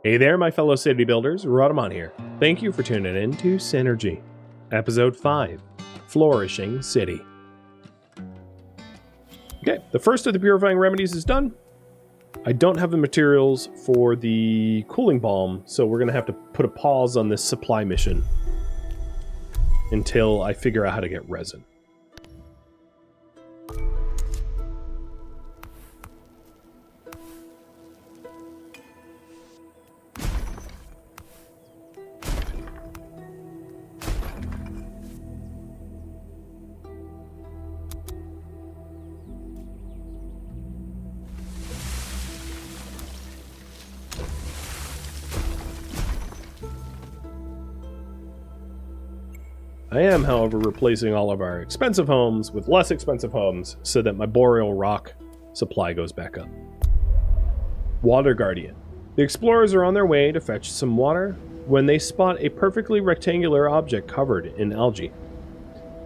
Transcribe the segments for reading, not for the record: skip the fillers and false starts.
Hey there, my fellow city builders, Rhadamant here. Thank you for tuning in to Synergy, Episode 5, Flourishing City. Okay, the first of the purifying remedies is done. I don't have the materials for the cooling balm, so we're going to have to put a pause on this supply mission until I figure out how to get resin. I am, however, replacing all of our expensive homes with less expensive homes so that my boreal rock supply goes back up. Water Guardian. The explorers are on their way to fetch some water when they spot a perfectly rectangular object covered in algae.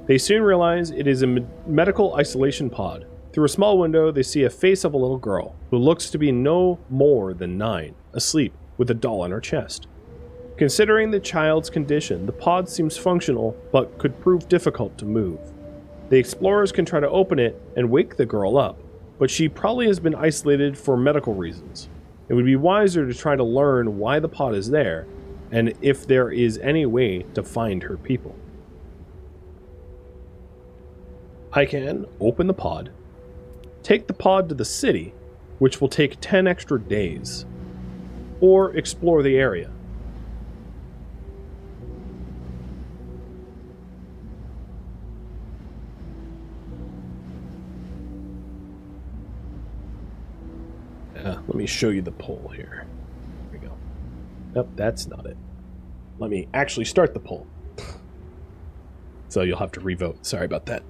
They soon realize it is a medical isolation pod. Through a small window, they see a face of a little girl who looks to be no more than 9, asleep with a doll on her chest. Considering the child's condition, the pod seems functional, but could prove difficult to move. The explorers can try to open it and wake the girl up, but she probably has been isolated for medical reasons. It would be wiser to try to learn why the pod is there, and if there is any way to find her people. I can open the pod, take the pod to the city, which will take 10 extra days, or explore the area. Let me show you the poll here. Here we go. Nope, that's not it. Let me actually start the poll. So you'll have to revote. Sorry about that.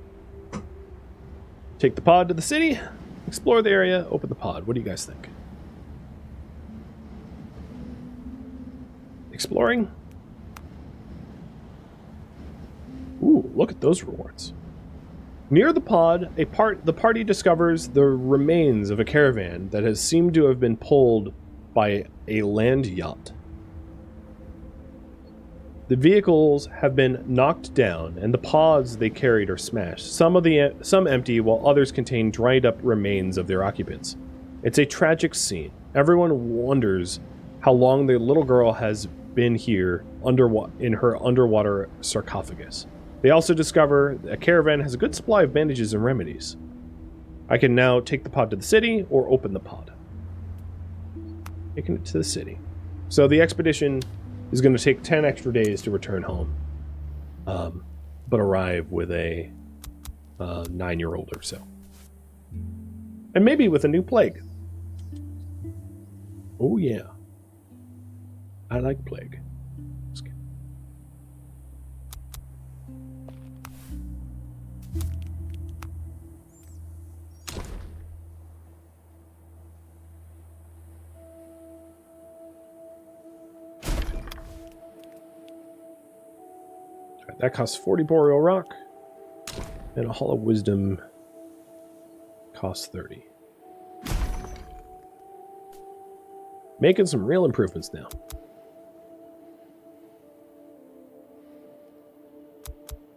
Take the pod to the city, explore the area, open the pod. What do you guys think? Exploring? Ooh, look at those rewards. Near the pod, the party discovers the remains of a caravan that has seemed to have been pulled by a land yacht. The vehicles have been knocked down, and the pods they carried are smashed. Some empty, while others contain dried up remains of their occupants. It's a tragic scene. Everyone wonders how long the little girl has been here in her underwater sarcophagus. They also discover a caravan has a good supply of bandages and remedies. I can now take the pod to the city or open the pod. Taking it to the city. So the expedition is going to take 10 extra days to return home, but arrive with a 9-year-old or so. And maybe with a new plague. Oh yeah. I like plague. That costs 40 boreal rock, and a Hall of Wisdom costs 30. Making some real improvements now.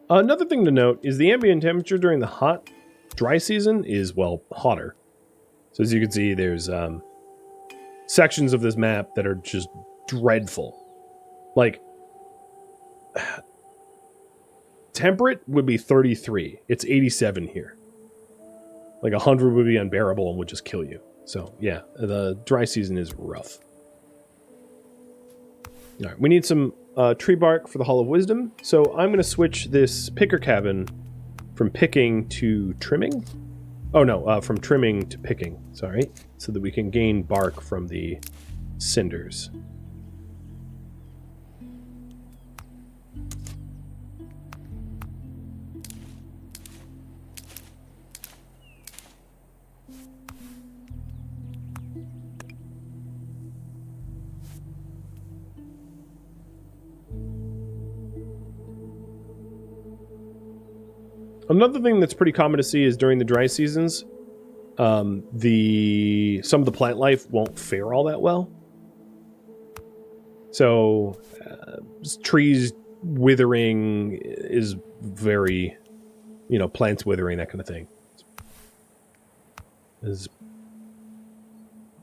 Another thing to note is the ambient temperature during the hot, dry season is, well, hotter. So as you can see, there's sections of this map that are just dreadful. Like, temperate would be 33. It's 87 here. Like 100 would be unbearable and would just kill you. So yeah, the dry season is rough. All right, we need some tree bark for the Hall of Wisdom. So I'm going to switch this picker cabin from picking to trimming. Oh no, from trimming to picking, sorry. So that we can gain bark from the cinders. Another thing that's pretty common to see is during the dry seasons, some of the plant life won't fare all that well. So trees withering is very, plants withering, that kind of thing.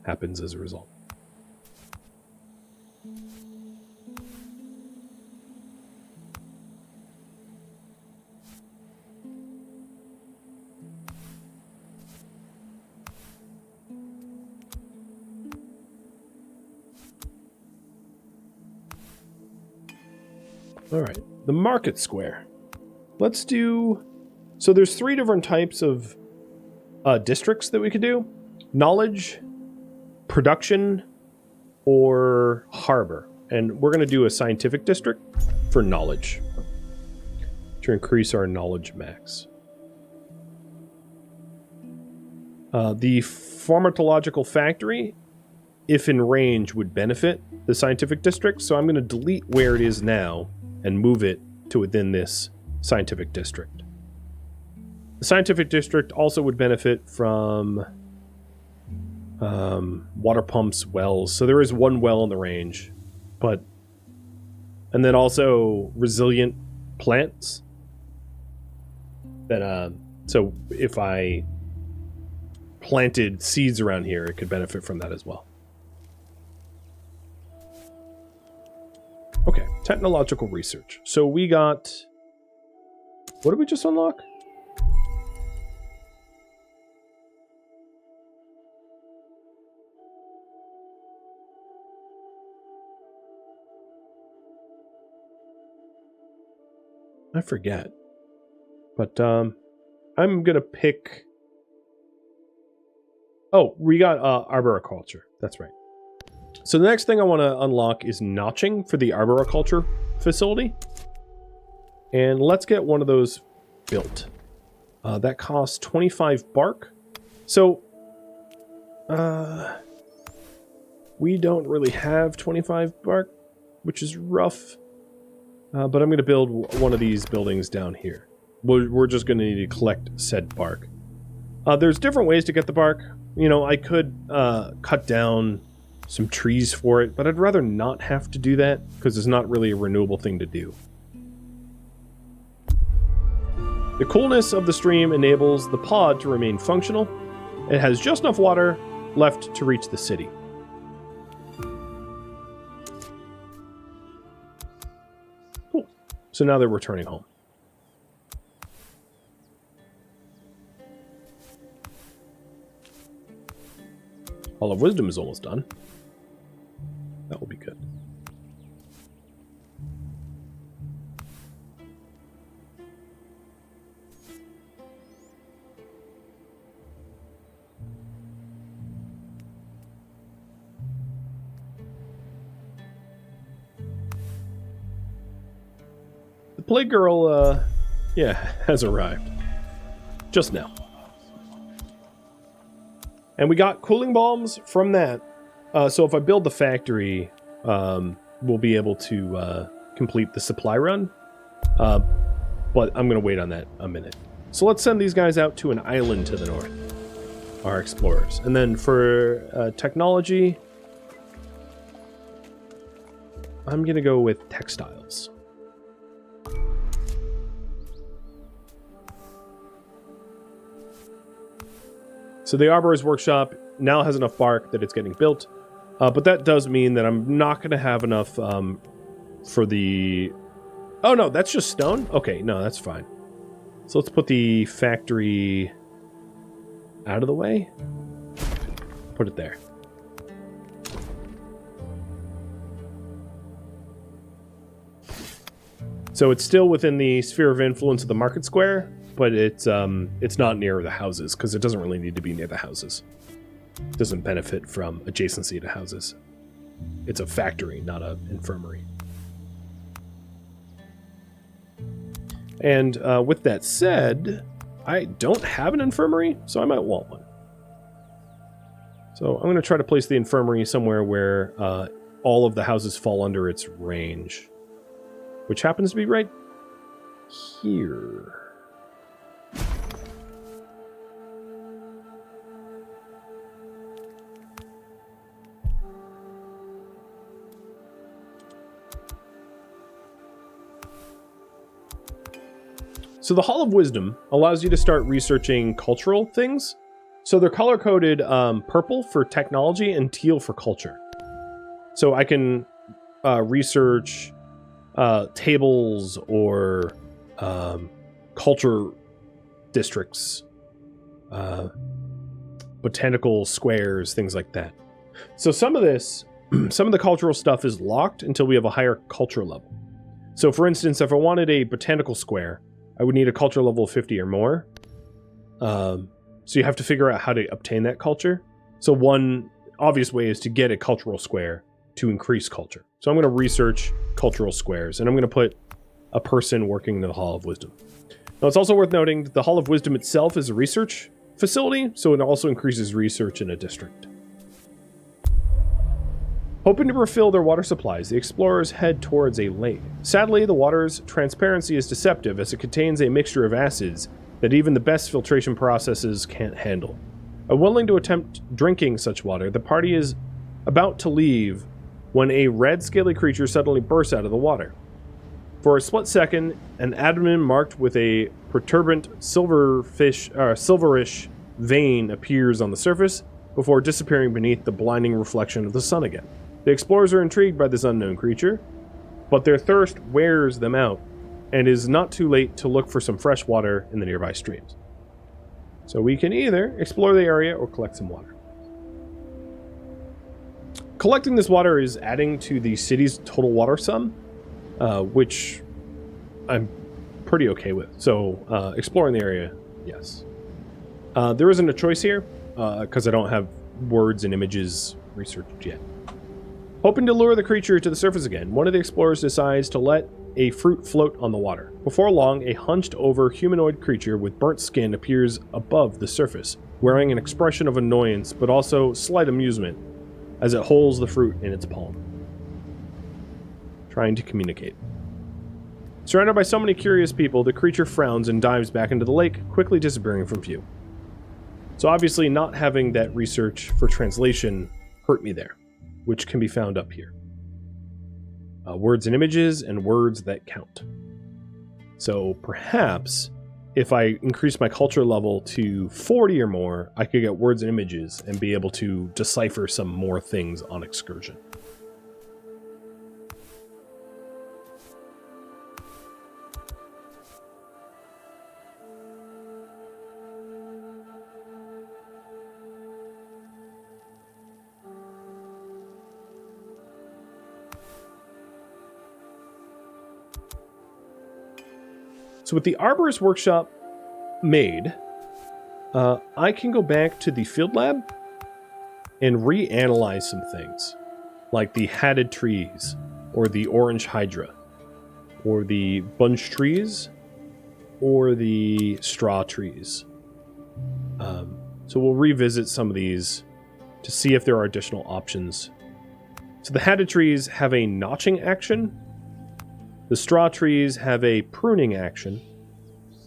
Happens as a result. All right, the market square. Let's do... So there's 3 different types of districts that we could do. Knowledge, production, or harbor. And we're going to do a scientific district for knowledge to increase our knowledge max. The pharmacological factory, if in range, would benefit the scientific district. So I'm going to delete where it is now and move it to within this scientific district. The scientific district also would benefit from water pumps, wells. So there is 1 well in the range, and then also resilient plants. That so if I planted seeds around here, it could benefit from that as well. Okay, technological research. So we got... What did we just unlock? I forget. But I'm going to pick... Oh, we got arboriculture. That's right. So the next thing I want to unlock is notching for the arboriculture facility. And let's get one of those built. That costs 25 bark. So, we don't really have 25 bark, which is rough. But I'm going to build one of these buildings down here. We're just going to need to collect said bark. There's different ways to get the bark. I could cut down some trees for it, but I'd rather not have to do that because it's not really a renewable thing to do. The coolness of the stream enables the pod to remain functional. It has just enough water left to reach the city. Cool. So now they're returning home. Hall of Wisdom is almost done. That will be good. The Plague Girl, has arrived. Just now. And we got cooling bombs from that. So if I build the factory, we'll be able to complete the supply run. But I'm going to wait on that a minute. So let's send these guys out to an island to the north. Our explorers. And then for technology, I'm going to go with textiles. So the Arborist Workshop now has enough bark that it's getting built. But that does mean that I'm not going to have enough for the... Oh, no, that's just stone? Okay, no, that's fine. So let's put the factory out of the way. Put it there. So it's still within the sphere of influence of the market square, but it's not near the houses, because it doesn't really need to be near the houses. It doesn't benefit from adjacency to houses. It's a factory, not an infirmary. And with that said, I don't have an infirmary, so I might want one. So I'm going to try to place the infirmary somewhere where all of the houses fall under its range, which happens to be right here. So the Hall of Wisdom allows you to start researching cultural things. So they're color-coded purple for technology and teal for culture. So I can research tables or culture districts, botanical squares, things like that. So some of the cultural stuff is locked until we have a higher culture level. So for instance, if I wanted a botanical square, I would need a culture level of 50 or more. So you have to figure out how to obtain that culture. So one obvious way is to get a cultural square to increase culture. So I'm going to research cultural squares, and I'm going to put a person working in the Hall of Wisdom. Now, it's also worth noting that the Hall of Wisdom itself is a research facility, so it also increases research in a district. Hoping to refill their water supplies, the explorers head towards a lake. Sadly, the water's transparency is deceptive as it contains a mixture of acids that even the best filtration processes can't handle. Unwilling to attempt drinking such water, the party is about to leave when a red scaly creature suddenly bursts out of the water. For a split second, an abdomen marked with a protuberant silverish vein appears on the surface before disappearing beneath the blinding reflection of the sun again. The explorers are intrigued by this unknown creature, but their thirst wears them out, and it is not too late to look for some fresh water in the nearby streams. So we can either explore the area or collect some water. Collecting this water is adding to the city's total water sum, which I'm pretty okay with. So exploring the area, yes. There isn't a choice here, because I don't have words and images researched yet. Hoping to lure the creature to the surface again, one of the explorers decides to let a fruit float on the water. Before long, a hunched-over humanoid creature with burnt skin appears above the surface, wearing an expression of annoyance but also slight amusement as it holds the fruit in its palm, trying to communicate. Surrounded by so many curious people, the creature frowns and dives back into the lake, quickly disappearing from view. So obviously not having that research for translation hurt me there, which can be found up here. Words and images and words that count. So perhaps if I increase my culture level to 40 or more, I could get words and images and be able to decipher some more things on excursion. So with the Arborist Workshop made, I can go back to the field lab and reanalyze some things, like the hatted trees, or the orange hydra, or the bunch trees, or the straw trees. So we'll revisit some of these to see if there are additional options. So the hatted trees have a notching action. The straw trees have a pruning action.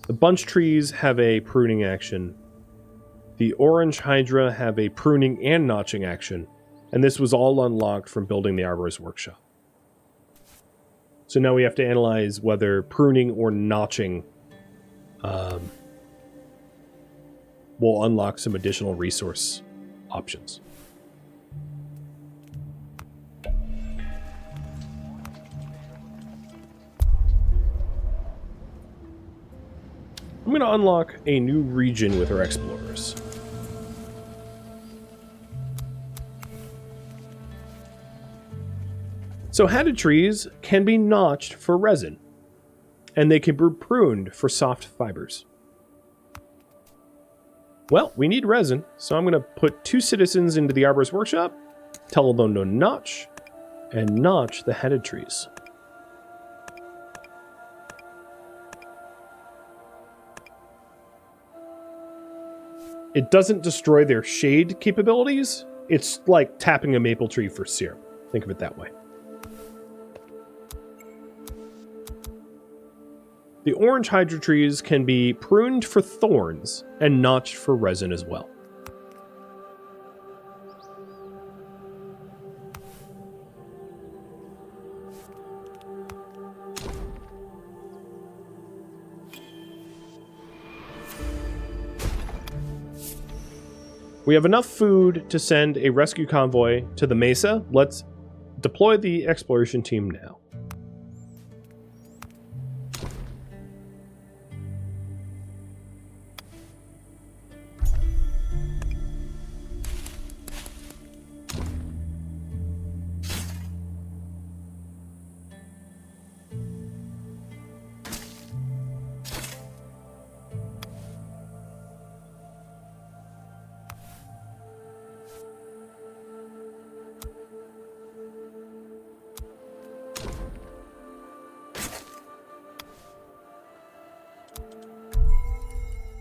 The bunch trees have a pruning action. The orange hydra have a pruning and notching action. And this was all unlocked from building the Arborist Workshop. So now we have to analyze whether pruning or notching will unlock some additional resource options. I'm going to unlock a new region with our explorers. So hatted trees can be notched for resin, and they can be pruned for soft fibers. Well, we need resin, so I'm going to put 2 citizens into the Arborist Workshop, tell them to notch, and notch the hatted trees. It doesn't destroy their shade capabilities. It's like tapping a maple tree for syrup. Think of it that way. The orange hydra trees can be pruned for thorns and notched for resin as well. We have enough food to send a rescue convoy to the Mesa. Let's deploy the exploration team now.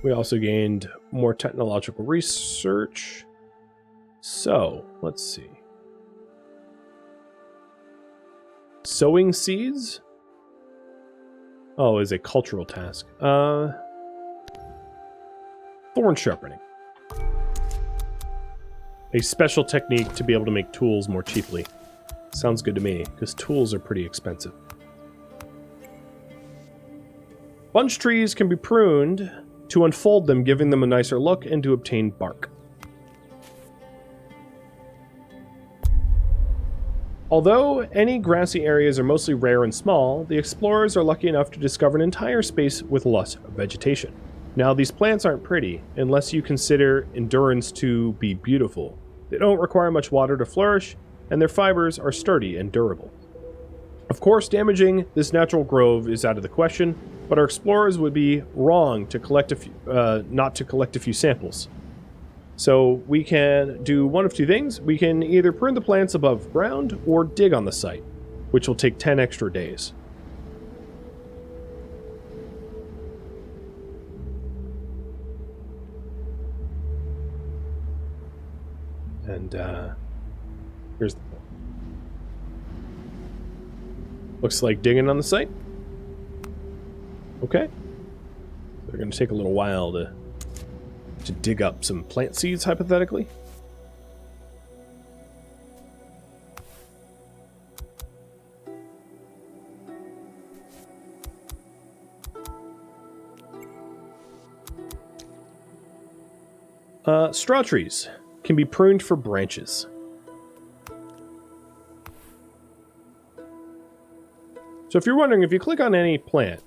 We also gained more technological research. So, let's see. Sowing seeds? Oh, is a cultural task. Thorn sharpening. A special technique to be able to make tools more cheaply. Sounds good to me, because tools are pretty expensive. Bunch trees can be pruned to unfold them, giving them a nicer look, and to obtain bark. Although any grassy areas are mostly rare and small, the explorers are lucky enough to discover an entire space with lush vegetation. Now, these plants aren't pretty, unless you consider endurance to be beautiful. They don't require much water to flourish, and their fibers are sturdy and durable. Of course, damaging this natural grove is out of the question, but our explorers would be wrong to collect a few, not to collect a few samples. So we can do one of two things. We can either prune the plants above ground or dig on the site, which will take 10 extra days. And here's the point. Looks like digging on the site. Okay. They're going to take a little while to dig up some plant seeds, hypothetically. Straw trees can be pruned for branches. So if you're wondering, if you click on any plant,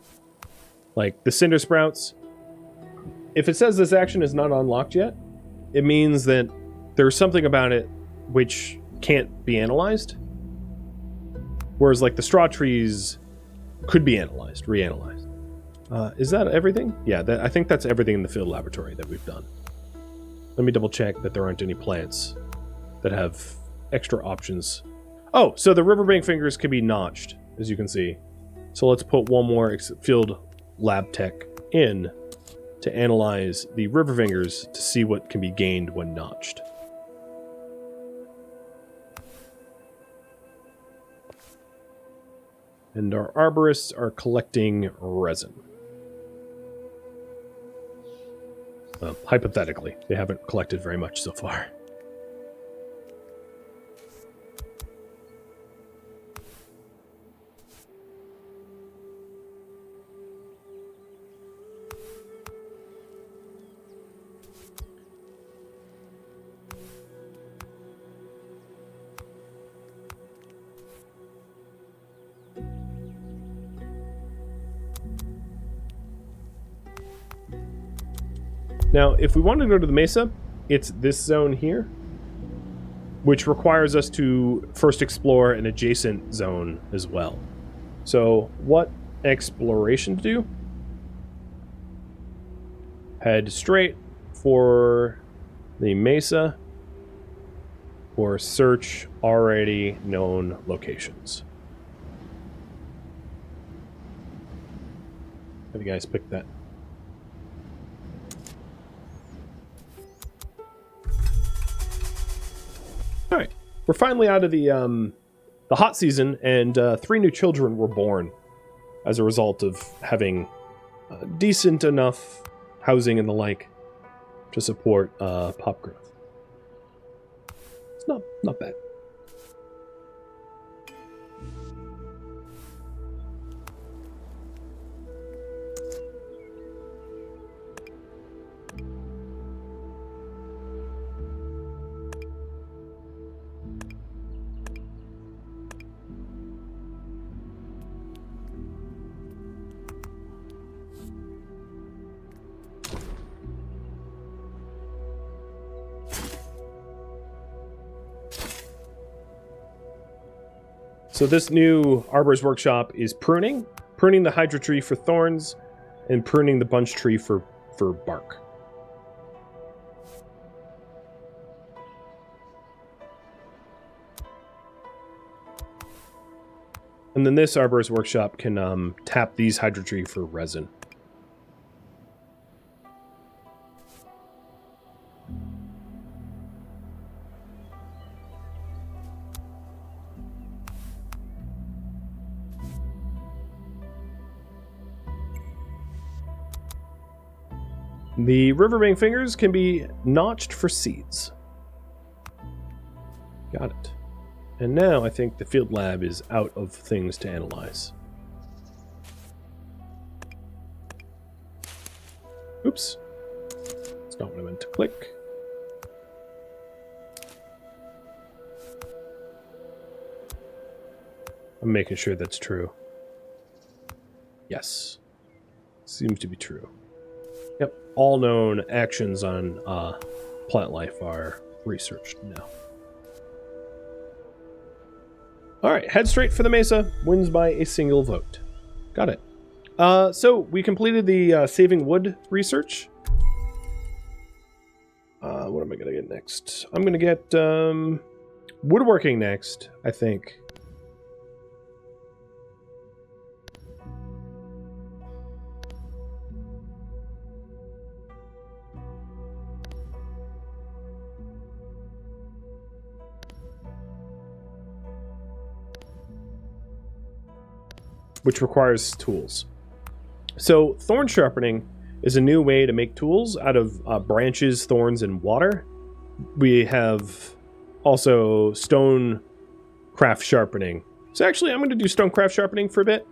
like the cinder sprouts, if it says this action is not unlocked yet, it means that there's something about it which can't be analyzed. Whereas like the straw trees could be analyzed, reanalyzed. Is that everything? Yeah, I think that's everything in the field laboratory that we've done. Let me double check that there aren't any plants that have extra options. Oh, so the riverbank fingers can be notched, as you can see. So let's put one more field lab tech in to analyze the river fingers to see what can be gained when notched. And our arborists are collecting resin. Hypothetically, they haven't collected very much so far. Now, if we want to go to the Mesa, it's this zone here, which requires us to first explore an adjacent zone as well. So, what exploration to do? Head straight for the Mesa or search already known locations. How do you guys pick that? All right, we're finally out of the hot season, and 3 new children were born as a result of having decent enough housing and the like to support pop growth. It's not bad. So this new Arbor's Workshop is pruning the hydra tree for thorns, and pruning the bunch tree for bark. And then this Arbor's Workshop can tap these hydra tree for resin. The riverbank fingers can be notched for seeds. Got it. And now I think the field lab is out of things to analyze. Oops. That's not what I meant to click. I'm making sure that's true. Yes. Seems to be true. Yep. All known actions on plant life are researched now. Alright, head straight for the Mesa. Wins by a single vote. Got it. So, we completed the saving wood research. What am I going to get next? I'm going to get woodworking next, I think. Which requires tools. So thorn sharpening is a new way to make tools out of branches, thorns, and water. We have also stone craft sharpening. So actually I'm going to do stone craft sharpening for a bit,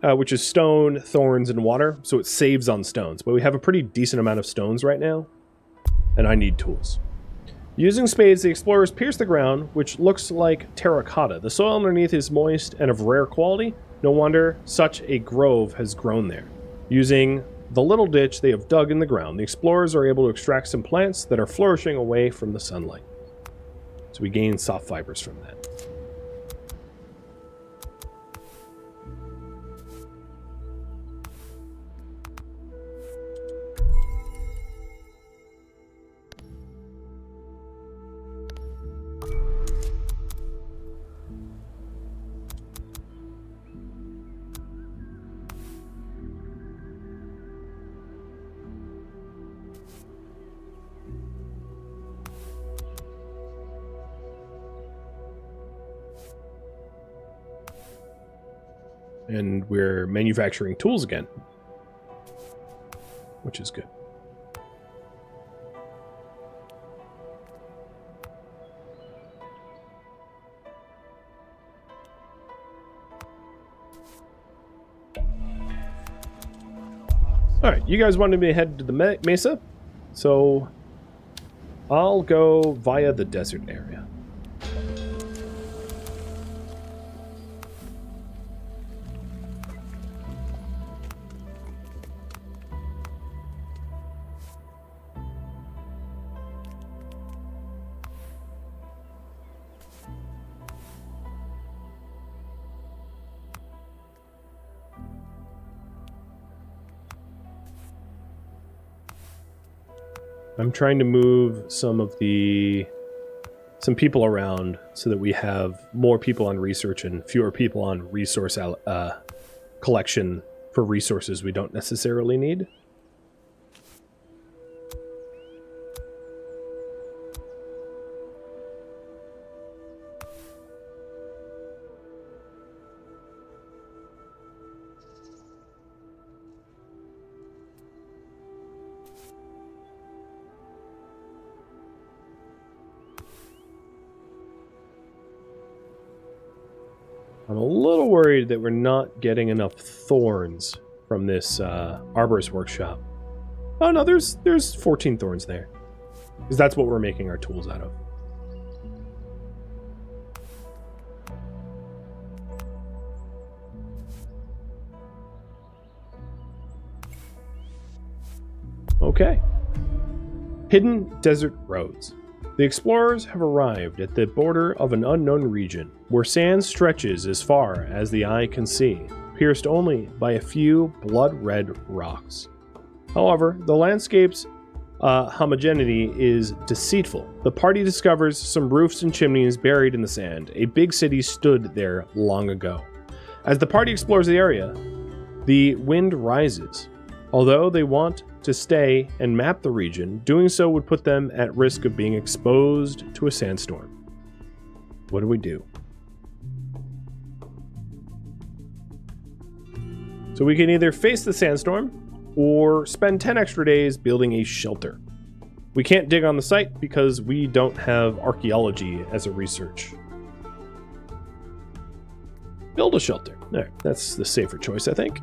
which is stone, thorns, and water. So it saves on stones, but we have a pretty decent amount of stones right now, and I need tools. Using spades, the explorers pierce the ground, which looks like terracotta. The soil underneath is moist and of rare quality. No wonder such a grove has grown there. Using the little ditch they have dug in the ground, the explorers are able to extract some plants that are flourishing away from the sunlight. So we gain soft fibers from that. And we're manufacturing tools again, which is good. All right, you guys wanted me to head to the Mesa, so I'll go via the desert area. I'm trying to move some people around so that we have more people on research and fewer people on resource collection for resources we don't necessarily need. I'm a little worried that we're not getting enough thorns from this Arbor's Workshop. Oh no, there's 14 thorns there. Because that's what we're making our tools out of. Okay. Hidden desert roads. The explorers have arrived at the border of an unknown region, where sand stretches as far as the eye can see, pierced only by a few blood-red rocks. However, the landscape's homogeneity is deceitful. The party discovers some roofs and chimneys buried in the sand. A big city stood there long ago. As the party explores the area, the wind rises. Although they want to stay and map the region, doing so would put them at risk of being exposed to a sandstorm. What do we do? So we can either face the sandstorm or spend 10 extra days building a shelter. We can't dig on the site because we don't have archaeology as a research. Build a shelter. All right, that's the safer choice, I think.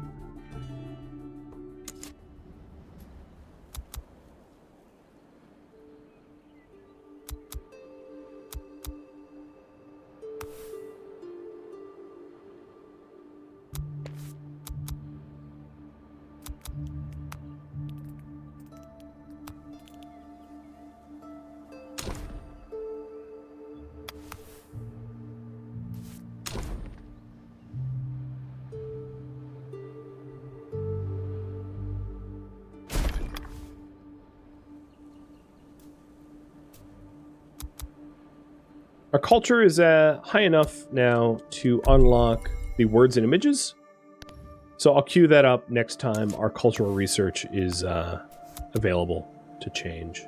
Our culture is high enough now to unlock the words and images. So I'll queue that up next time our cultural research is available to change.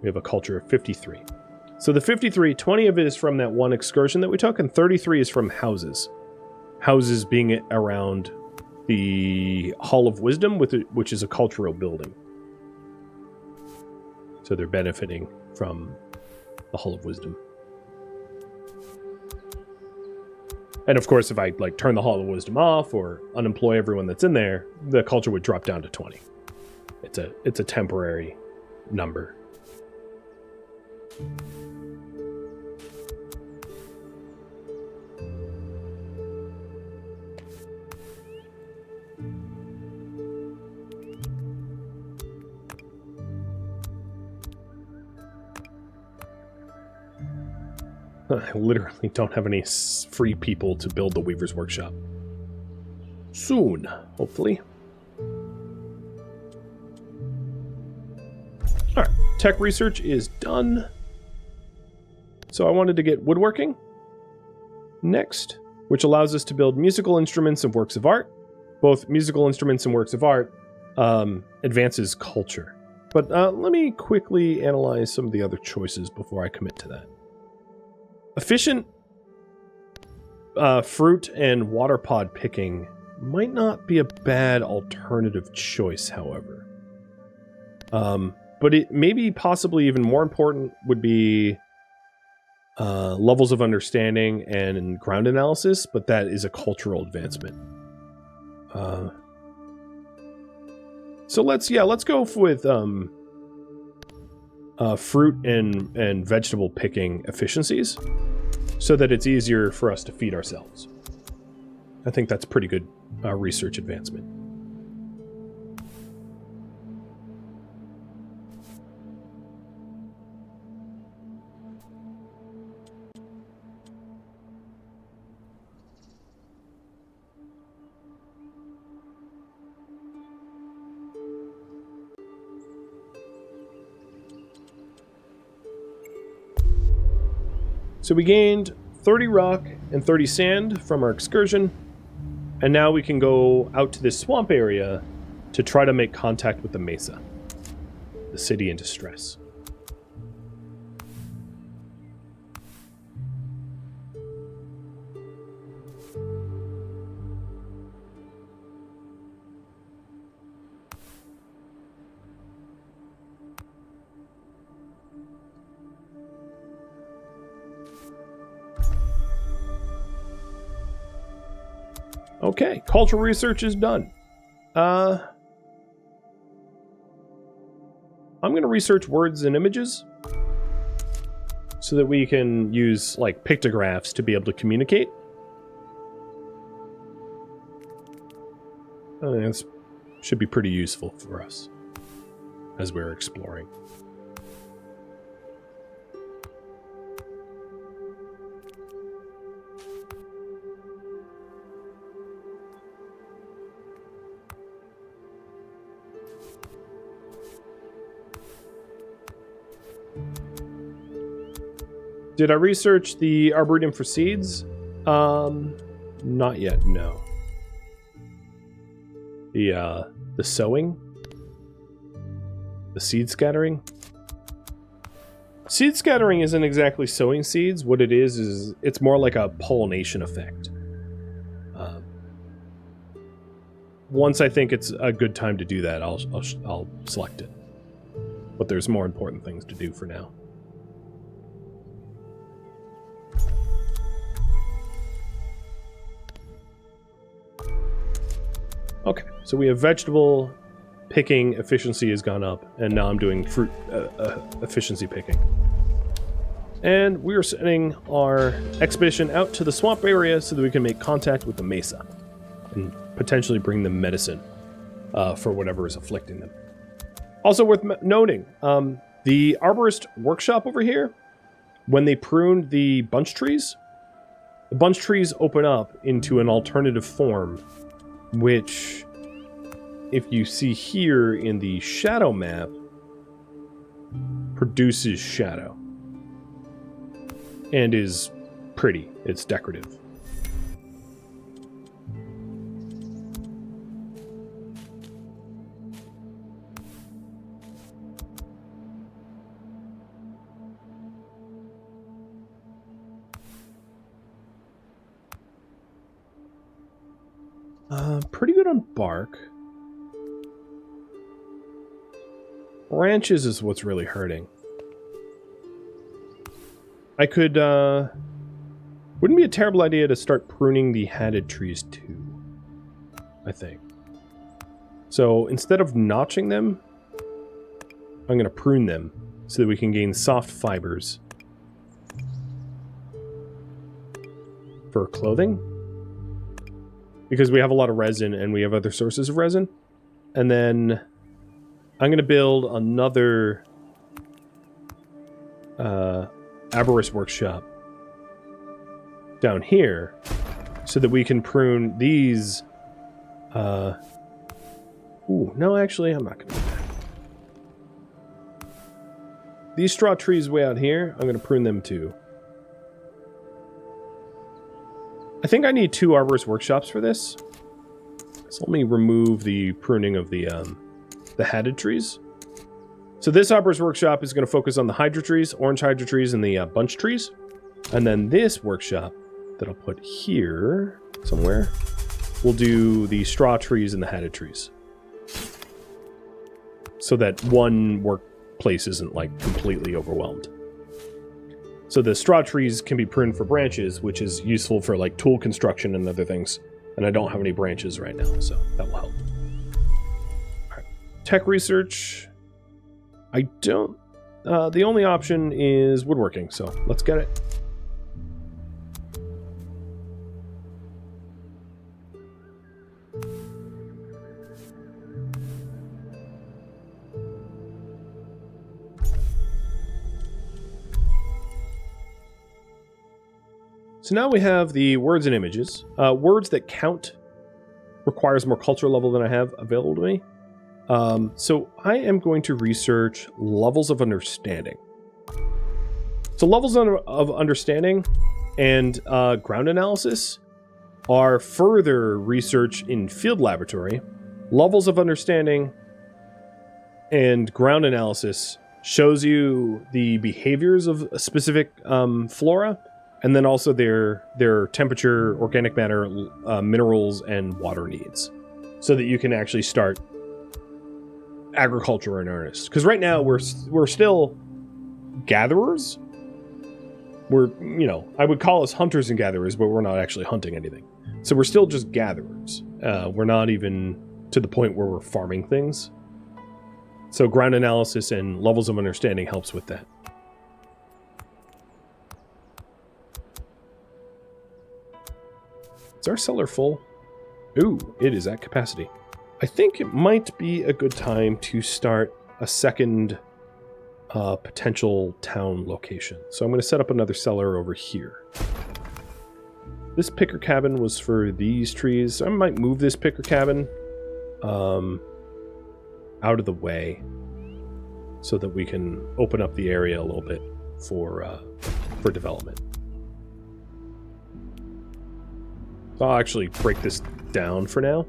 We have a culture of 53. So the 53, 20 of it is from that one excursion that we took, and 33 is from houses. Houses being around the Hall of Wisdom, which is a cultural building. So they're benefiting from the Hall of Wisdom. And of course, if I turn the Hall of Wisdom off or unemploy everyone that's in there, the culture would drop down to 20. It's a temporary number. I literally don't have any free people to build the Weaver's Workshop. Soon, hopefully. Alright, tech research is done. So I wanted to get woodworking next, which allows us to build musical instruments and works of art. Both musical instruments and works of art advances culture. But let me quickly analyze some of the other choices before I commit to that. Efficient fruit and water pod picking might not be a bad alternative choice, however. But it maybe possibly even more important would be levels of understanding and ground analysis, but that is a cultural advancement. So let's go with fruit and vegetable picking efficiencies so that it's easier for us to feed ourselves. I think that's pretty good research advancement. So we gained 30 rock and 30 sand from our excursion, and now we can go out to this swamp area to try to make contact with the Mesa, the city in distress. Okay, cultural research is done. I'm going to research words and images so that we can use pictographs to be able to communicate. I think this should be pretty useful for us. as we're exploring. Did I research the Arboretum for seeds? Not yet, no. The sowing? The seed scattering? Seed scattering isn't exactly sowing seeds. What it is it's more like a pollination effect. Once I think it's a good time to do that, I'll select it. But there's more important things to do for now. Okay, so we have vegetable picking efficiency has gone up, and now I'm doing fruit efficiency picking. And we are sending our expedition out to the swamp area so that we can make contact with the Mesa and potentially bring them medicine for whatever is afflicting them. Also worth noting, the arborist workshop over here, when they pruned the bunch trees open up into an alternative form, which, if you see here in the shadow map, produces shadow and is pretty. It's decorative. Pretty good on bark. Branches is what's really hurting. I could, wouldn't be a terrible idea to start pruning the hatted trees too, I think. So instead of notching them, I'm going to prune them so that we can gain soft fibers for clothing. Because we have a lot of resin and we have other sources of resin. And then I'm going to build another arborist workshop down here so that we can prune these. Ooh, no, actually, I'm not going to do that. These straw trees way out here, I'm going to prune them too. I think I need 2 arborist workshops for this. So let me remove the pruning of the hatted trees. So this arborist workshop is going to focus on the hydra trees, orange hydra trees, and the bunch trees. And then this workshop that I'll put here somewhere will do the straw trees and the hatted trees. So that one workplace isn't like completely overwhelmed. So the straw trees can be pruned for branches, which is useful for like tool construction and other things. And I don't have any branches right now, so that will help. All right. Tech research. I don't... the only option is woodworking, so let's get it. So now we have the words and images. Words that count requires more culture level than I have available to me. So I am going to research levels of understanding. So levels of understanding and ground analysis are further research in field laboratory. Levels of understanding and ground analysis shows you the behaviors of a specific flora, and then also their temperature, organic matter, minerals, and water needs, so that you can actually start agriculture in earnest. Because right now we're still gatherers. We're, you know, I would call us hunters and gatherers, but we're not actually hunting anything. So we're still just gatherers. We're not even to the point where we're farming things. So ground analysis and levels of understanding helps with that. Is our cellar full? Ooh, it is at capacity. I think it might be a good time to start a second potential town location. So I'm going to set up another cellar over here. This picker cabin was for these trees. I might move this picker cabin out of the way so that we can open up the area a little bit for development. So I'll actually break this down for now.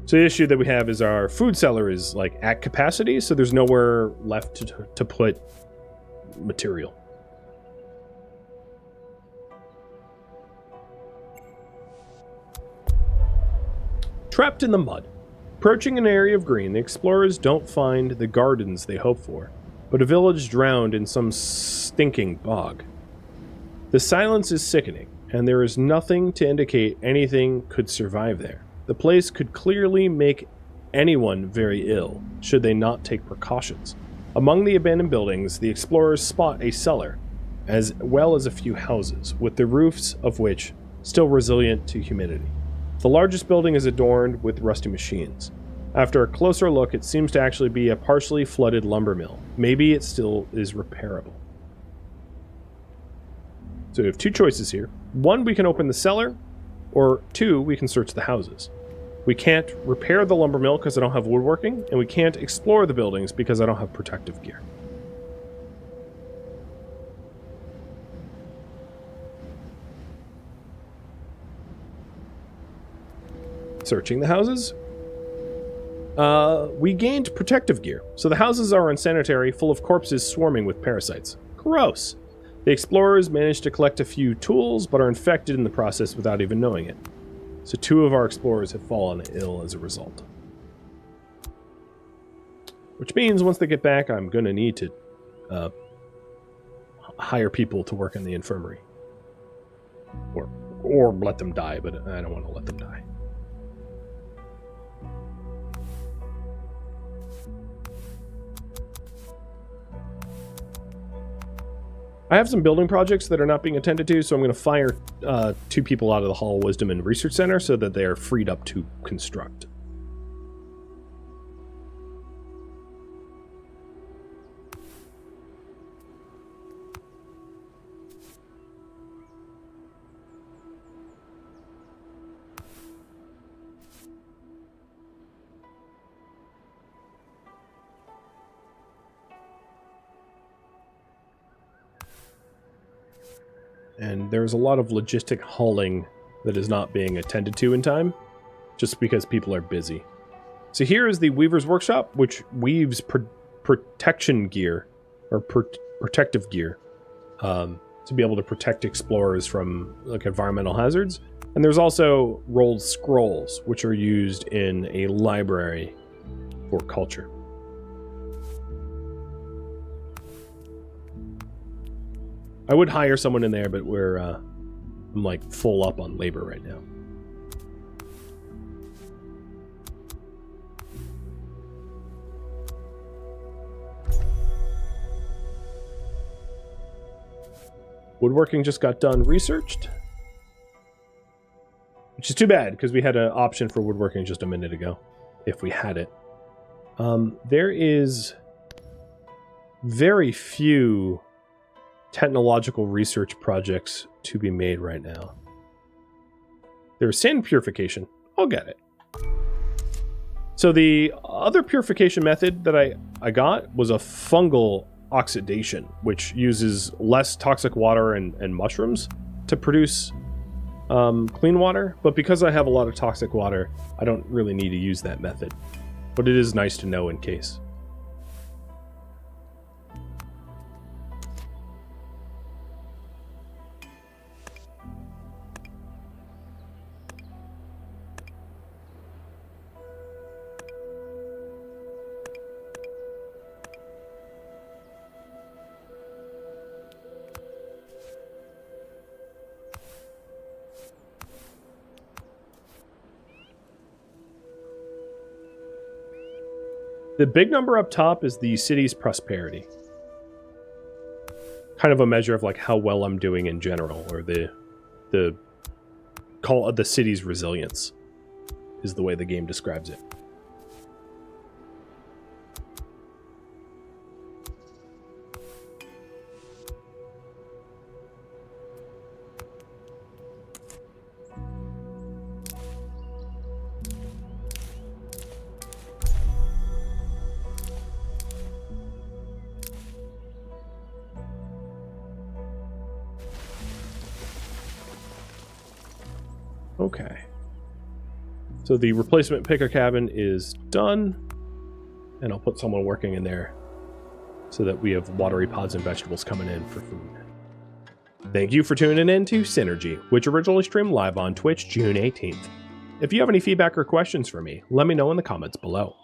So the issue that we have is our food cellar is like at capacity, so there's nowhere left to put material. Trapped in the mud. Approaching an area of green, the explorers don't find the gardens they hope for, but a village drowned in some stinking bog. The silence is sickening, and there is nothing to indicate anything could survive there. The place could clearly make anyone very ill, should they not take precautions. Among the abandoned buildings, the explorers spot a cellar, as well as a few houses, with the roofs of which still resilient to humidity. The largest building is adorned with rusty machines. After a closer look, it seems to actually be a partially flooded lumber mill. Maybe it still is repairable. So we have two choices here. One, we can open the cellar, or two, we can search the houses. We can't repair the lumber mill because I don't have woodworking, and we can't explore the buildings because I don't have protective gear. Searching the houses. We gained protective gear, so the houses are unsanitary, full of corpses swarming with parasites. Gross. The explorers managed to collect a few tools, but are infected in the process without even knowing it. So 2 of our explorers have fallen ill as a result. Which means once they get back, I'm going to need to hire people to work in the infirmary. Or let them die, but I don't want to let them die. I have some building projects that are not being attended to, so I'm going to fire 2 people out of the Hall of Wisdom and Research Center so that they are freed up to construct. And there's a lot of logistic hauling that is not being attended to in time, just because people are busy. So here is the Weaver's Workshop, which weaves protection gear, or protective gear, to be able to protect explorers from like environmental hazards. And there's also rolled scrolls, which are used in a library for culture. I would hire someone in there, but I'm like full up on labor right now. Woodworking just got done researched, which is too bad because we had an option for woodworking just a minute ago, if we had it. There is very few technological research projects to be made right now. There's sand purification. I'll get it. So the other purification method that I got was a fungal oxidation, which uses less toxic water and mushrooms to produce clean water. But because I have a lot of toxic water, I don't really need to use that method. But it is nice to know in case. The big number up top is the city's prosperity. Kind of a measure of like how well I'm doing in general, or the city's resilience is the way the game describes it. Okay. So the replacement picker cabin is done, and I'll put someone working in there so that we have watery pods and vegetables coming in for food. Thank you for tuning in to Synergy, which originally streamed live on Twitch June 18th. If you have any feedback or questions for me, let me know in the comments below.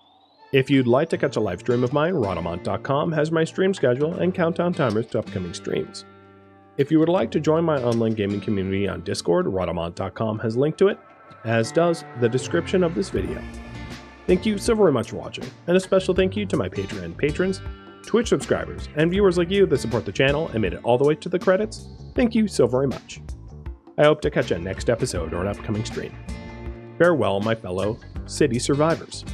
If you'd like to catch a live stream of mine, Rhadamant.com has my stream schedule and countdown timers to upcoming streams. If you would like to join my online gaming community on Discord, Rhadamant.com has linked to it, as does the description of this video. Thank you so very much for watching, and a special thank you to my Patreon patrons, Twitch subscribers, and viewers like you that support the channel and made it all the way to the credits. Thank you so very much. I hope to catch you next episode or an upcoming stream. Farewell, my fellow city survivors.